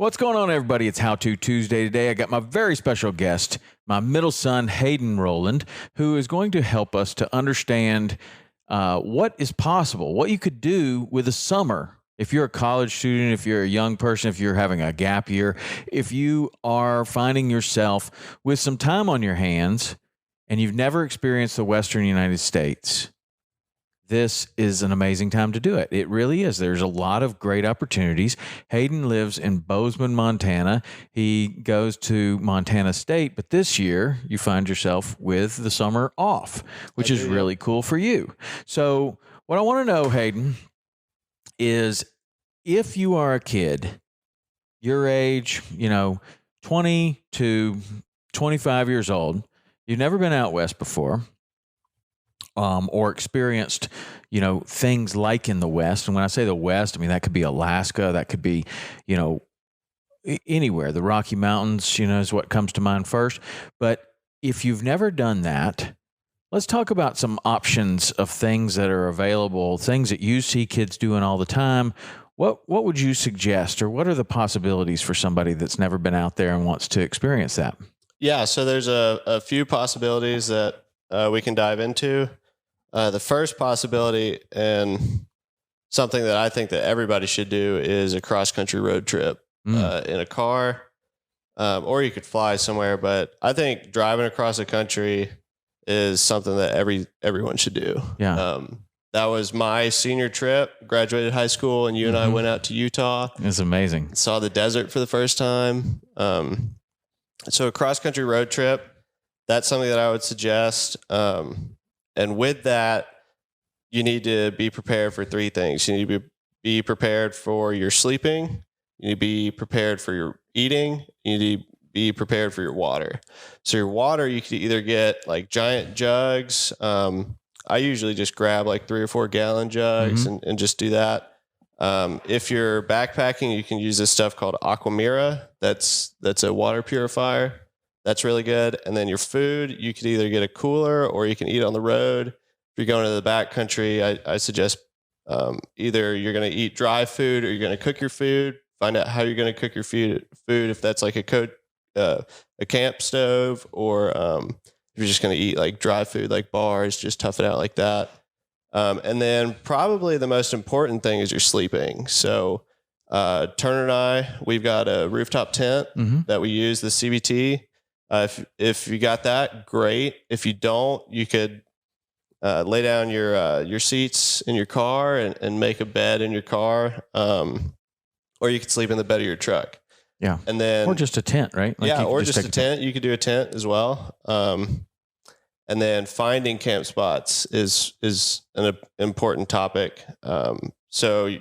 What's going on, everybody? It's How To Tuesday today. I got my very special guest, my middle son, Hayden Rowland, who is going to help us to understand what is possible, what you could do with a summer. If you're a college student, if you're a young person, if you're having a gap year, if you are finding yourself with some time on your hands and you've never experienced the Western United States, this is an amazing time to do it. It really is. There's a lot of great opportunities. Hayden lives in Bozeman, Montana. He goes to Montana State, but this year you find yourself with the summer off, which is really cool for you. So what I want to know, Hayden, is if you are a kid, your age, 20 to 25 years old, you've never been out west before, or experienced, things like in the West. And when I say the West, I mean, that could be Alaska, that could be, anywhere. The Rocky Mountains, is what comes to mind first. But if you've never done that, let's talk about some options of things that are available, things that you see kids doing all the time. What would you suggest, or what are the possibilities for somebody that's never been out there and wants to experience that? Yeah, so there's a few possibilities that we can dive into. The first possibility, and something that I think that everybody should do, is a cross-country road trip in a car, or you could fly somewhere. But I think driving across the country is something that everyone should do. Yeah. That was my senior trip. Graduated high school, and you and I went out to Utah. It's amazing. Saw the desert for the first time. So a cross-country road trip, that's something that I would suggest. And with that, you need to be prepared for three things. You need to be prepared for your sleeping. You need to be prepared for your eating. You need to be prepared for your water. So your water, you could either get like giant jugs. I usually just grab like 3 or 4 gallon jugs and just do that. If you're backpacking, you can use this stuff called Aquamira. That's a water purifier. That's really good. And then your food, you could either get a cooler or you can eat on the road. If you're going to the backcountry, I suggest either you're going to eat dry food or you're going to cook your food. Find out how you're going to cook your food. If that's like a camp stove, or if you're just going to eat like dry food, like bars, just tough it out like that. And then probably the most important thing is your sleeping. So Turner and I, we've got a rooftop tent that we use, the CVT. If you got that, great. If you don't, you could lay down your seats in your car and make a bed in your car, or you could sleep in the bed of your truck. Yeah, and then or just a tent, right? Or just a tent. You could do a tent as well. And then finding camp spots is an important topic. So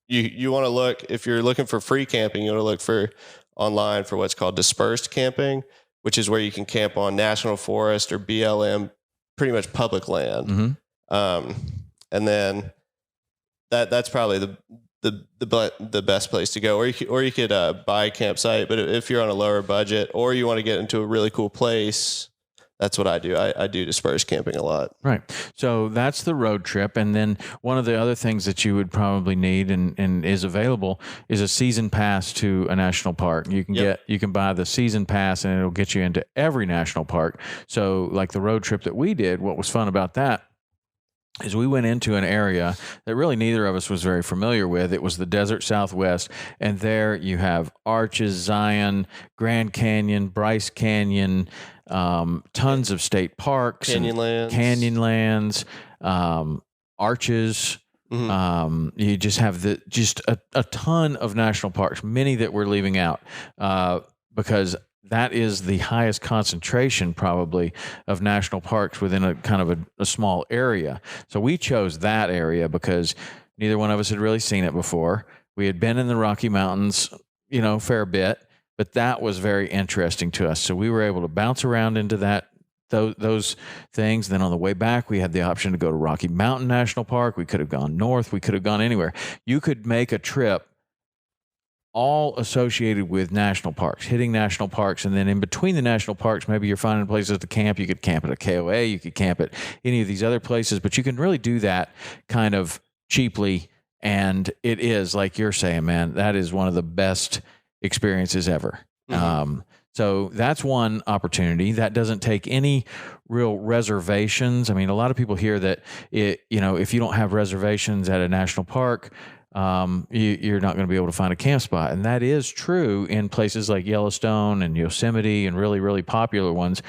you want to look, if you're looking for free camping, you want to look online for what's called Dispersed Camping, which is where you can camp on national forest or BLM, pretty much public land. And then that's probably the best place to go. Or you could buy a campsite, but if you're on a lower budget or you want to get into a really cool place, that's what I do. I do dispersed camping a lot. Right. So that's the road trip. And then one of the other things that you would probably need and is available is a season pass to a national park. You can buy the season pass and it'll get you into every national park. So like the road trip that we did, what was fun about that is we went into an area that really neither of us was very familiar with. It was the desert Southwest, and there you have Arches, Zion, Grand Canyon, Bryce Canyon, tons of state parks, Canyonlands, Arches. You just have a ton of national parks, many that we're leaving out because that is the highest concentration probably of national parks within a kind of a small area. So we chose that area because neither one of us had really seen it before. We had been in the Rocky Mountains, fair bit, but that was very interesting to us. So we were able to bounce around into those things. Then on the way back, we had the option to go to Rocky Mountain National Park. We could have gone north. We could have gone anywhere. You could make a trip all associated with national parks, hitting national parks. And then in between the national parks, maybe you're finding places to camp. You could camp at a KOA. You could camp at any of these other places, but you can really do that kind of cheaply. And it is, like you're saying, man, that is one of the best experiences ever. Mm-hmm. So that's one opportunity that doesn't take any real reservations. I mean, a lot of people hear that if you don't have reservations at a national park, you're not going to be able to find a camp spot. And that is true in places like Yellowstone and Yosemite and really, really popular ones,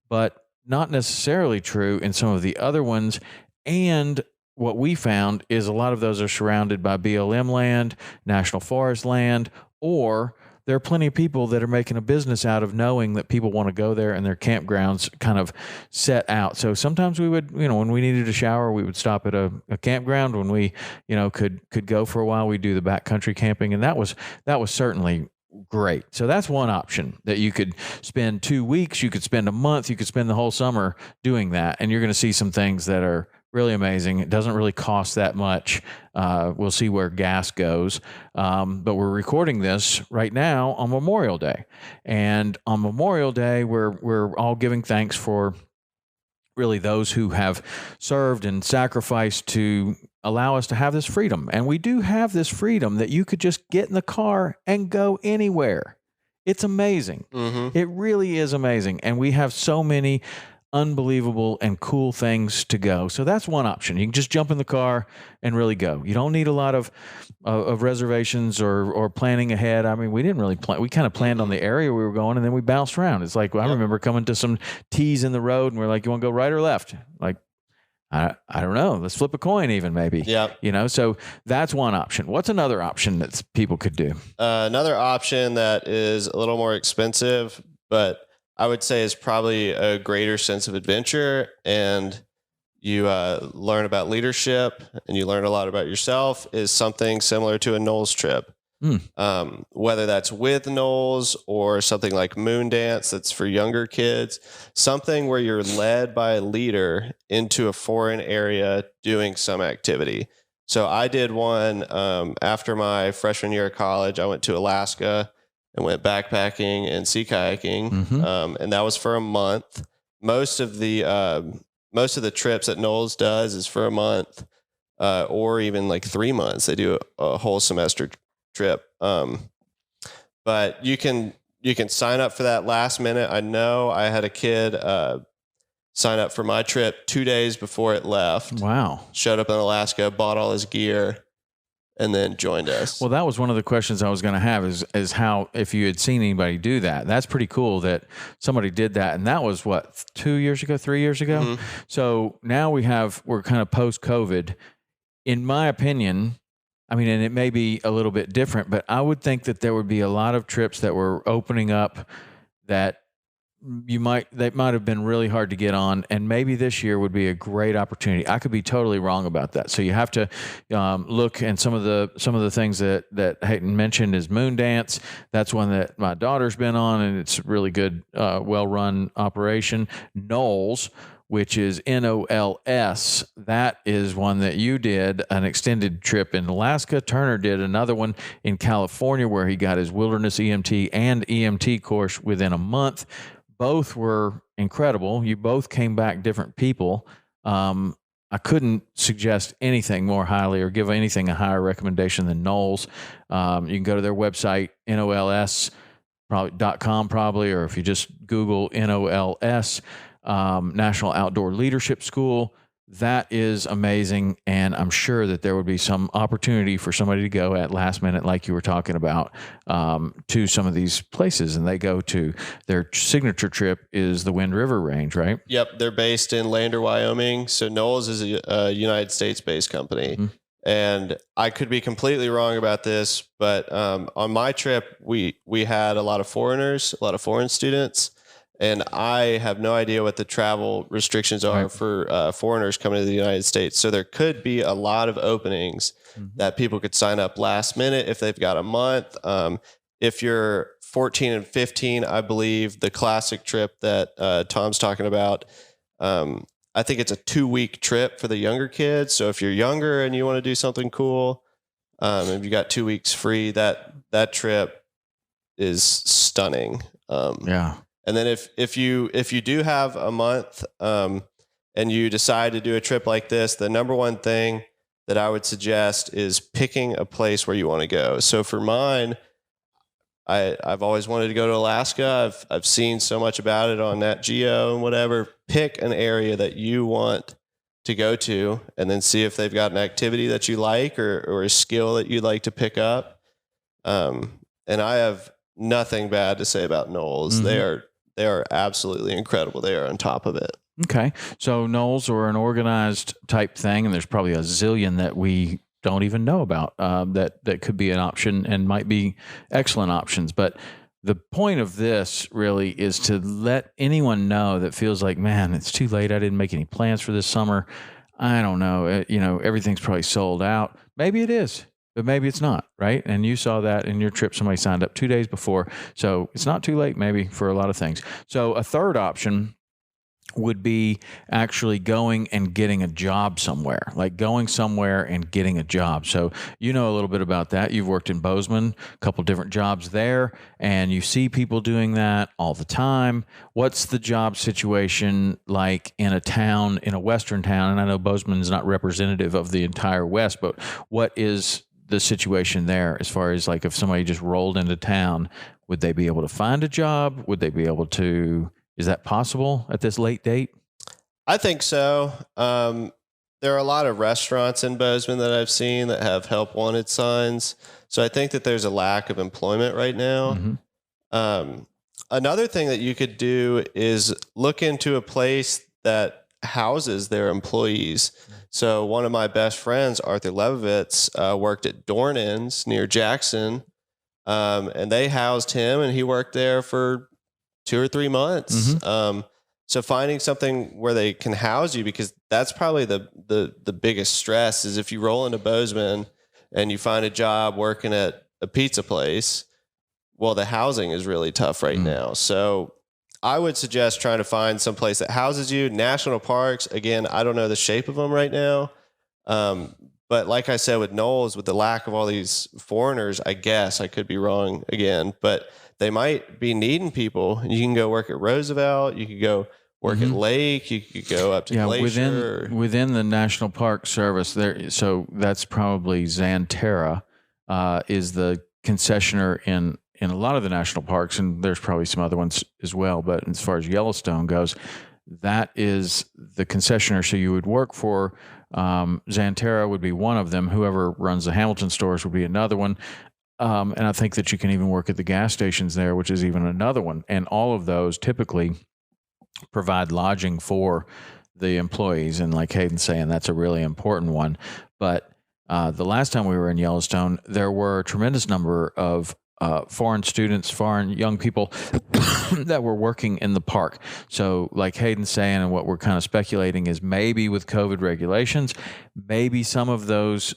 but not necessarily true in some of the other ones. And what we found is a lot of those are surrounded by BLM land, national forest land, or there are plenty of people that are making a business out of knowing that people want to go there and their campgrounds kind of set out. So sometimes we would, when we needed a shower, we would stop at a campground. When we, could go for a while, we do the backcountry camping, and that was certainly great. So that's one option, that you could spend 2 weeks, you could spend a month, you could spend the whole summer doing that, and you're going to see some things that are really amazing. It doesn't really cost that much. We'll see where gas goes. But we're recording this right now on Memorial Day. And on Memorial Day, we're all giving thanks for really those who have served and sacrificed to allow us to have this freedom. And we do have this freedom that you could just get in the car and go anywhere. It's amazing. Mm-hmm. It really is amazing. And we have so many unbelievable and cool things to go. So that's one option. You can just jump in the car and really go. You don't need a lot of reservations or planning ahead. I mean, we didn't really plan. We kind of planned on the area we were going, and then we bounced around. It's like, I remember coming to some T's in the road, and we're like, you want to go right or left? Like, I don't know. Let's flip a coin even, maybe. Yeah. So that's one option. What's another option that people could do? Another option that is a little more expensive, but I would say is probably a greater sense of adventure, and you learn about leadership and you learn a lot about yourself, is something similar to a Knowles trip. Whether that's with Knowles or something like Moon Dance that's for younger kids, something where you're led by a leader into a foreign area doing some activity. So I did one after my freshman year of college. I went to Alaska and went backpacking and sea kayaking, and that was for a month. Most of the trips that Knowles does is for a month, or even like 3 months. They do a whole semester trip. But you can sign up for that last minute. I know I had a kid sign up for my trip 2 days before it left. Wow! Showed up in Alaska, bought all his gear, and then joined us. Well, that was one of the questions I was going to have is how, if you had seen anybody do that. That's pretty cool that somebody did that. And that was what, 2 years ago, 3 years ago? Mm-hmm. So now we're kind of post-COVID. In my opinion, I mean, and it may be a little bit different, but I would think that there would be a lot of trips that were opening up that they might have been really hard to get on, and maybe this year would be a great opportunity. I could be totally wrong about that. So you have to look, and some of the things that Hayden mentioned is Moon Dance. That's one that my daughter's been on, and it's a really good, well-run operation. Knowles, which is NOLS. That is one that you did, an extended trip in Alaska. Turner did another one in California where he got his wilderness EMT and EMT course within a month. Both were incredible. You both came back different people. I couldn't suggest anything more highly or give anything a higher recommendation than Knowles. You can go to their website, NOLS.com probably, or if you just Google NOLS, National Outdoor Leadership School. That is amazing, and I'm sure that there would be some opportunity for somebody to go at last minute, like you were talking about, to some of these places. And they go to their signature trip is the Wind River Range, right? Yep, they're based in Lander, Wyoming. So Knowles is a United States-based company. Mm-hmm. And I could be completely wrong about this, but on my trip, we had a lot of foreigners, a lot of foreign students. And I have no idea what the travel restrictions are for foreigners coming to the United States. So there could be a lot of openings that people could sign up last minute if they've got a month. If you're 14 and 15, I believe the classic trip that Tom's talking about, I think it's a 2-week trip for the younger kids. So if you're younger and you want to do something cool, if you got 2 weeks free, that trip is stunning. Yeah. And then if you do have a month and you decide to do a trip like this, the number one thing that I would suggest is picking a place where you want to go. So for mine, I've always wanted to go to Alaska. I've seen so much about it on Nat Geo and whatever. Pick an area that you want to go to, and then see if they've got an activity that you like or a skill that you'd like to pick up. And I have nothing bad to say about Knowles. Mm-hmm. They are absolutely incredible. They are on top of it. Okay. So Knowles are an organized type thing, and there's probably a zillion that we don't even know about that could be an option and might be excellent options. But the point of this really is to let anyone know that feels like, man, it's too late. I didn't make any plans for this summer. I don't know. Everything's probably sold out. Maybe it is, but maybe it's not, right? And you saw that in your trip. Somebody signed up 2 days before. So it's not too late maybe for a lot of things. So a third option would be actually going and getting a job somewhere, like going somewhere and getting a job. So you know a little bit about that. You've worked in Bozeman, a couple different jobs there, and you see people doing that all the time. What's the job situation like in a town, in a Western town? And I know Bozeman is not representative of the entire West, but what is the situation there as far as like if somebody just rolled into town, would they be able to find a job? Would they be able to... Is that possible at this late date? I think so. There are a lot of restaurants in Bozeman that I've seen that have help wanted signs. So I think that there's a lack of employment right now. Mm-hmm. Another thing that you could do is look into a place that houses their employees. So one of my best friends, Arthur Levovitz, worked at Dornan's near Jackson, and they housed him, and he worked there for 2 or 3 months. Mm-hmm. So finding something where they can house you, because that's probably the biggest stress is if you roll into Bozeman and you find a job working at a pizza place, well, the housing is really tough right now. So I would suggest trying to find some place that houses you. National parks, again, I don't know the shape of them right now. But like I said, with Knowles, with the lack of all these foreigners, I guess I could be wrong again, but they might be needing people. You can go work at Roosevelt. You could go work at Lake. You could go up to Glacier. Within the National Park Service there. So that's probably Xanterra is the concessioner in a lot of the national parks, and there's probably some other ones as well. But as far as Yellowstone goes, that is the concessioner. So you would work for Xanterra would be one of them. Whoever runs the Hamilton stores would be another one. And I think that you can even work at the gas stations there, which is even another one. And all of those typically provide lodging for the employees. And like Hayden's saying, that's a really important one. But the last time we were in Yellowstone, there were a tremendous number of foreign students, foreign young people that were working in the park. So like Hayden's saying, and what we're kind of speculating is maybe with COVID regulations, maybe some of those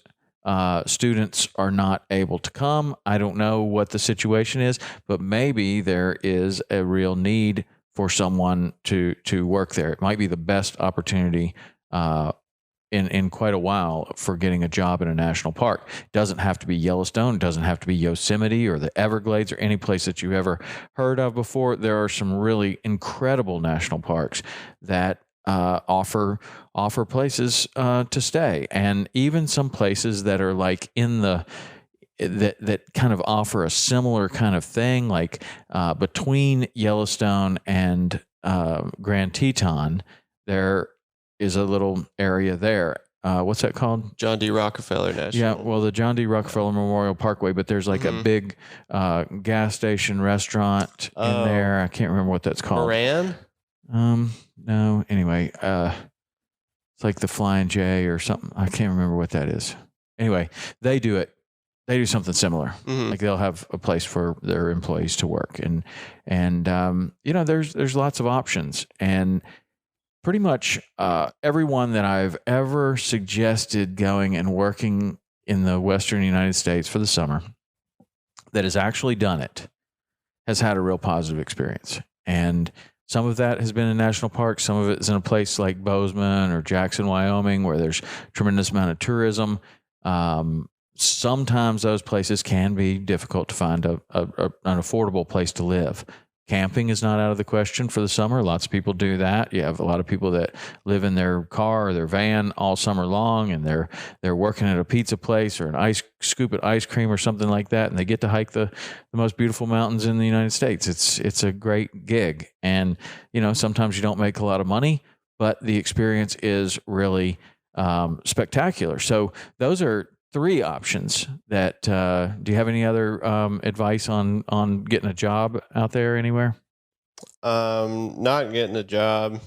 students are not able to come. I don't know what the situation is, but maybe there is a real need for someone to work there. It might be the best opportunity in quite a while for getting a job in a national park. It doesn't have to be Yellowstone. It doesn't have to be Yosemite or the Everglades or any place that you've ever heard of before. There are some really incredible national parks that offer places to stay, and even some places that are like in the that kind of offer a similar kind of thing, like between Yellowstone and Grand Teton, there is a little area there. What's that called? John D. Rockefeller National. Yeah, well, the John D. Rockefeller Memorial Parkway, but there's like a big gas station restaurant in there. I can't remember what that's called. Moran? No. Anyway, it's like the Flying J or something. I can't remember what that is. Anyway, they do it. They do something similar. Mm-hmm. Like they'll have a place for their employees to work, and there's lots of options, and pretty much everyone that I've ever suggested going and working in the Western United States for the summer that has actually done it has had a real positive experience. And some of that has been in national parks. Some of it is in a place like Bozeman or Jackson, Wyoming, where there's tremendous amount of tourism. Sometimes those places can be difficult to find an affordable place to live. Camping is not out of the question for the summer. Lots of people do that. You have a lot of people that live in their car or their van all summer long, and they're working at a pizza place or an ice scoop at ice cream or something like that, and they get to hike the most beautiful mountains in the United States. It's a great gig, and sometimes you don't make a lot of money, but the experience is really spectacular. So those are 3 options that, do you have any other advice on getting a job out there anywhere? Not getting a job,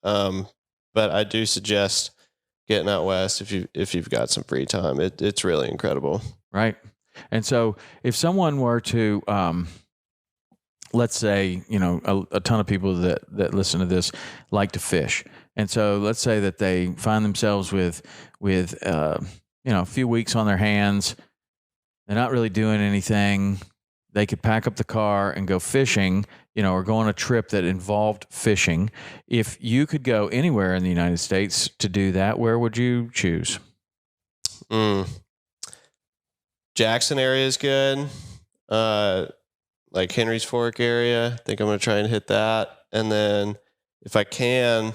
but I do suggest getting out west if you've got some free time. It's really incredible. Right. And so if someone were to, let's say, a ton of people that listen to this like to fish. And so let's say that they find themselves with a few weeks on their hands. They're not really doing anything. They could pack up the car and go fishing, or go on a trip that involved fishing. If you could go anywhere in the United States to do that, where would you choose? Jackson area is good. Like Henry's Fork area. I think I'm going to try and hit that. And then if I can,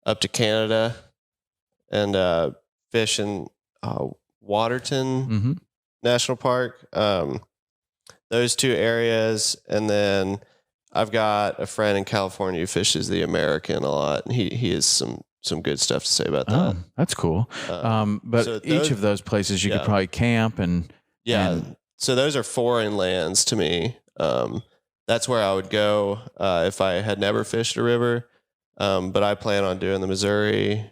up to Canada and fish in Waterton National Park. Those 2 areas. And then I've got a friend in California who fishes the American a lot, and he has some good stuff to say about that. Oh, that's cool. But so each of those places you could probably camp and so those are foreign lands to me. That's where I would go if I had never fished a river. But I plan on doing the Missouri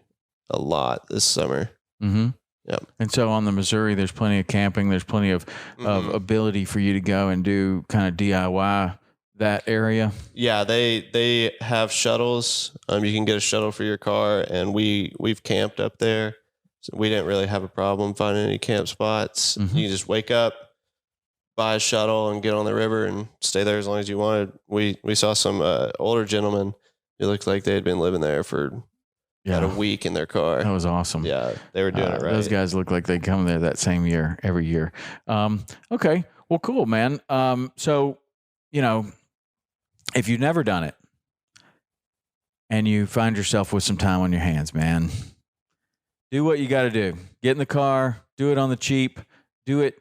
a lot this summer. Mm-hmm. Yep. And so on the Missouri, there's plenty of camping. There's plenty of ability for you to go and do kind of DIY that area. Yeah, they have shuttles. You can get a shuttle for your car, and we've camped up there. So we didn't really have a problem finding any camp spots. You can just wake up, buy a shuttle, and get on the river and stay there as long as you wanted. We saw some older gentlemen who looked like they had been living there for about a week in their car. That was awesome. Yeah, they were doing it right. Those guys look like they come there that same year, every year. Okay, well, cool, man. So, if you've never done it and you find yourself with some time on your hands, man, do what you got to do. Get in the car, do it on the cheap, do it,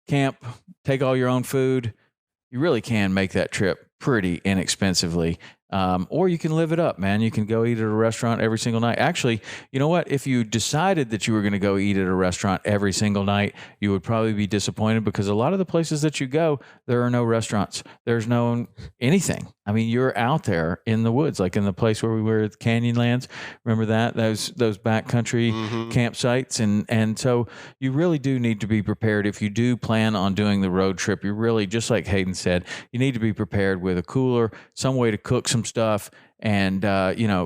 camp, take all your own food. You really can make that trip pretty inexpensively. Or you can live it up, man. You can go eat at a restaurant every single night. Actually, you know what? If you decided that you were going to go eat at a restaurant every single night, you would probably be disappointed because a lot of the places that you go, there are no restaurants. There's no anything. I mean, you're out there in the woods, like in the place where we were at Canyonlands. Remember that? Those backcountry campsites. And so you really do need to be prepared. If you do plan on doing the road trip, you really, just like Hayden said, you need to be prepared with a cooler, some way to cook some stuff, and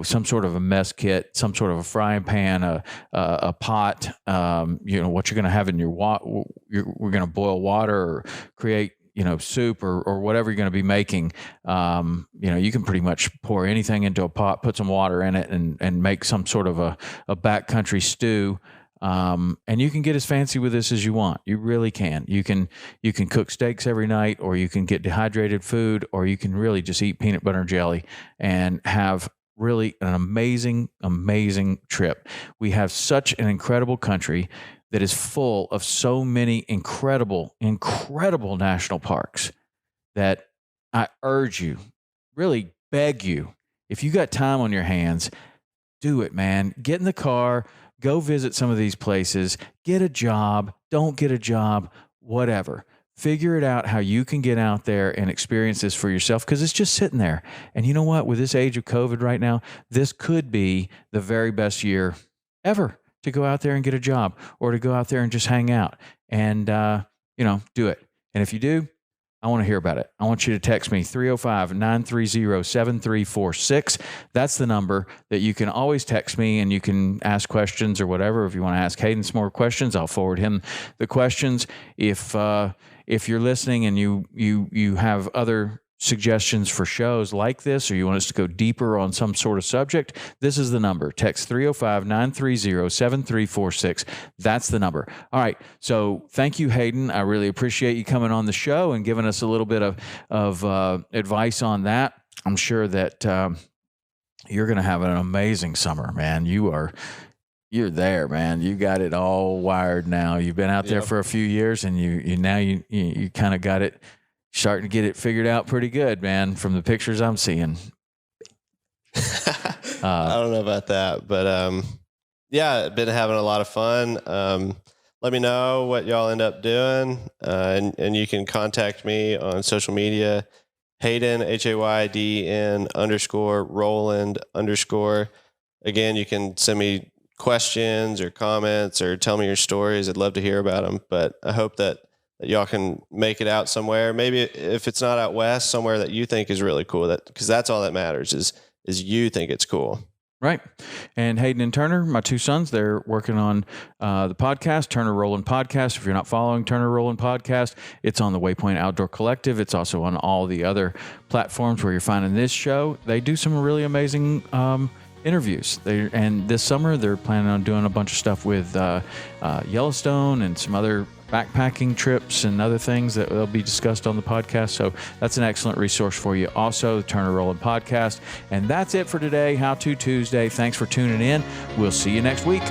some sort of a mess kit, some sort of a frying pan, a pot, what you're going to have in your we're going to boil water or create soup or whatever you're going to be making. You can pretty much pour anything into a pot, put some water in it, and make some sort of a backcountry stew. And you can get as fancy with this as you want. You really can. You can cook steaks every night, or you can get dehydrated food, or you can really just eat peanut butter and jelly and have really an amazing, amazing trip. We have such an incredible country that is full of so many incredible, incredible national parks that I urge you, really beg you, if you got time on your hands, do it, man. Get in the car, go visit some of these places, get a job, don't get a job, whatever. Figure it out how you can get out there and experience this for yourself, because it's just sitting there. And you know what? With this age of COVID right now, this could be the very best year ever to go out there and get a job, or to go out there and just hang out and, do it. And if you do, I want to hear about it. I want you to text me 305-930-7346. That's the number that you can always text me, and you can ask questions or whatever. If you want to ask Hayden some more questions, I'll forward him the questions. If you're listening and you have other suggestions for shows like this, or you want us to go deeper on some sort of subject, this is the number. Text 305-930-7346. That's the number. All right. So thank you, Hayden. I really appreciate you coming on the show and giving us a little bit of advice on that. I'm sure that you're going to have an amazing summer, man. You're there, man. You got it all wired now. You've been out there for a few years, and you kind of got it, starting to get it figured out pretty good, man, from the pictures I'm seeing. I don't know about that, but yeah, been having a lot of fun. Let me know what y'all end up doing, and you can contact me on social media, Hayden, HAYDN _Roland_. Again, you can send me questions or comments or tell me your stories. I'd love to hear about them, but I hope that y'all can make it out somewhere. Maybe if it's not out west, somewhere that you think is really cool, because that's all that matters is you think it's cool. Right. And Hayden and Turner, my two sons, they're working on the podcast, Turner Roland Podcast. If you're not following Turner Roland Podcast, it's on the Waypoint Outdoor Collective. It's also on all the other platforms where you're finding this show. They do some really amazing interviews. And this summer, they're planning on doing a bunch of stuff with Yellowstone and some other backpacking trips and other things that will be discussed on the podcast. So that's an excellent resource for you. Also, the Turner Roland Podcast. And that's it for today, How To Tuesday. Thanks for tuning in. We'll see you next week.